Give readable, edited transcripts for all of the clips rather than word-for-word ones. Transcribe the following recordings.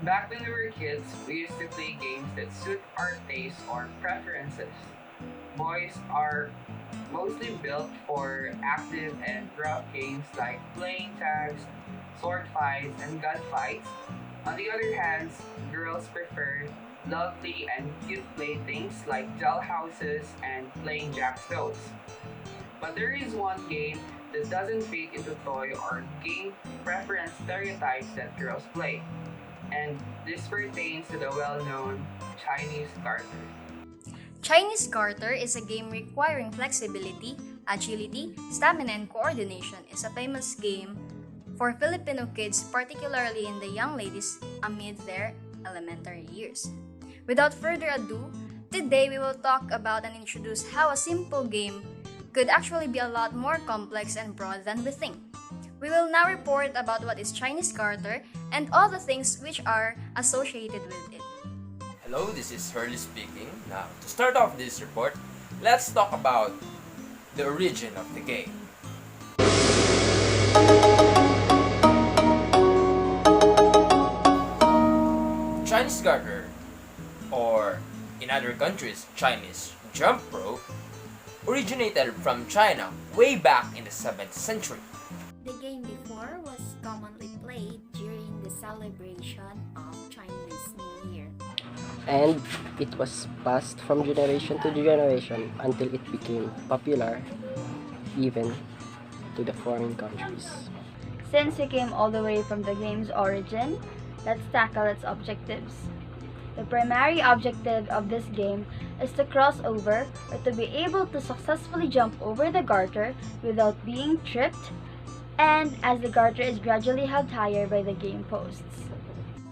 Back when we were kids, we used to play games that suit our tastes or preferences. Boys are mostly built for active and rough games like playing tags, sword fights, and gun fights. On the other hand, girls prefer lovely and cute playthings like doll houses and playing jack stones. But there is one game that doesn't fit into toy or game preference stereotypes that girls play. And this pertains to the well-known Chinese garter. Chinese Garter is a game requiring flexibility, agility, stamina, and coordination. It's a famous game for Filipino kids, particularly in the young ladies amid their elementary years. Without further ado, today we will talk about and introduce how a simple game could actually be a lot more complex and broad than we think. We will now report about what is Chinese Garter and all the things which are associated with it. Hello, this is Herlie speaking. Now, to start off this report, let's talk about the origin of the game. Chinese Garter, or in other countries, Chinese jump rope, originated from China way back in the 7th century. The game before was commonly played during the celebration of Chinese New Year. And it was passed from generation to generation until it became popular even to the foreign countries. Since we came all the way from the game's origin, let's tackle its objectives. The primary objective of this game is to cross over or to be able to successfully jump over the garter without being tripped, and as the garter is gradually held higher by the game posts.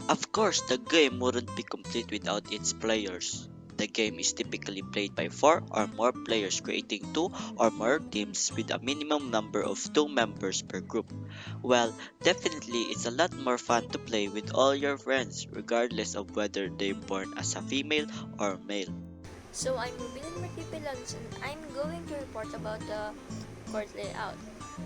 Of course, the game wouldn't be complete without its players. The game is typically played by 4 or more players, creating 2 or more teams with a minimum number of 2 members per group. Well, definitely it's a lot more fun to play with all your friends, regardless of whether they're born as a female or male. So I'm Rubelynn Pelones and I'm going to report about the court layout.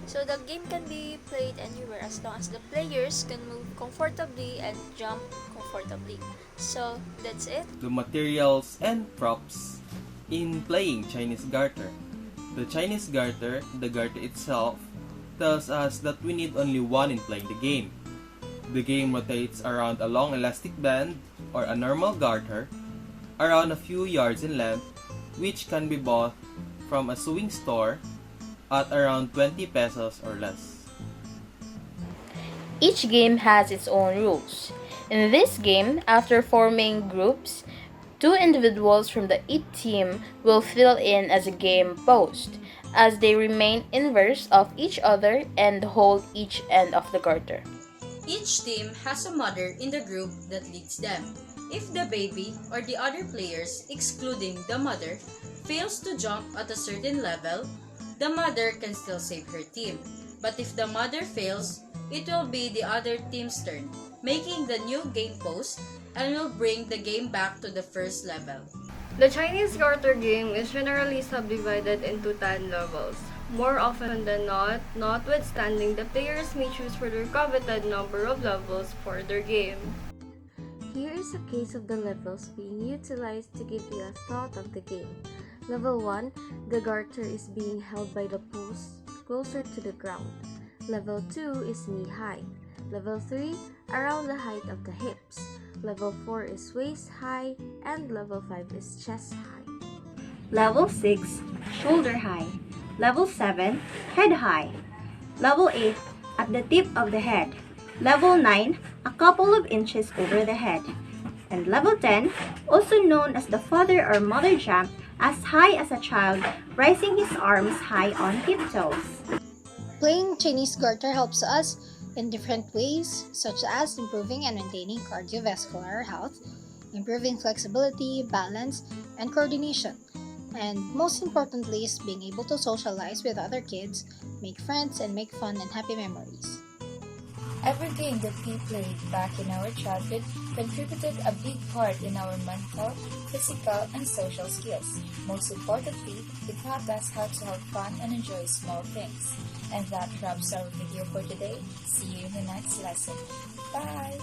So the game can be played anywhere as long as the players can move comfortably and jump comfortably. So that's it. The materials and props in playing Chinese Garter. The Chinese Garter, the garter itself, tells us that we need only one in playing the game. The game rotates around a long elastic band or a normal garter around a few yards in length, which can be bought from a sewing store at around 20 pesos or less. Each game has its own rules. In this game, after forming groups, 2 individuals from the each team will fill in as a game post, as they remain inverse of each other and hold each end of the garter. Each team has a mother in the group that leads them. If the baby or the other players, excluding the mother, fails to jump at a certain level, the mother can still save her team. But if the mother fails, it will be the other team's turn, making the new game post and will bring the game back to the first level. The Chinese Garter game is generally subdivided into 10 levels. More often than not, notwithstanding, the players may choose for their coveted number of levels for their game. Here is a case of the levels being utilized to give you a thought of the game. Level 1, the garter is being held by the posts closer to the ground. Level 2 is knee-high. Level 3, around the height of the hips. Level 4 is waist-high, and Level 5 is chest-high. Level 6, shoulder-high. Level 7, head-high. Level 8, at the tip of the head. Level 9, a couple of inches over the head. And Level 10, also known as the father or mother jump, as high as a child, raising his arms high on tiptoes. Playing Chinese Garter helps us in different ways, such as improving and maintaining cardiovascular health, improving flexibility, balance, and coordination. And most importantly is being able to socialize with other kids, make friends, and make fun and happy memories. Every game that we played back in our childhood contributed a big part in our mental, physical, and social skills. Most importantly, it taught us how to have fun and enjoy small things. And that wraps our video for today. See you in the next lesson. Bye!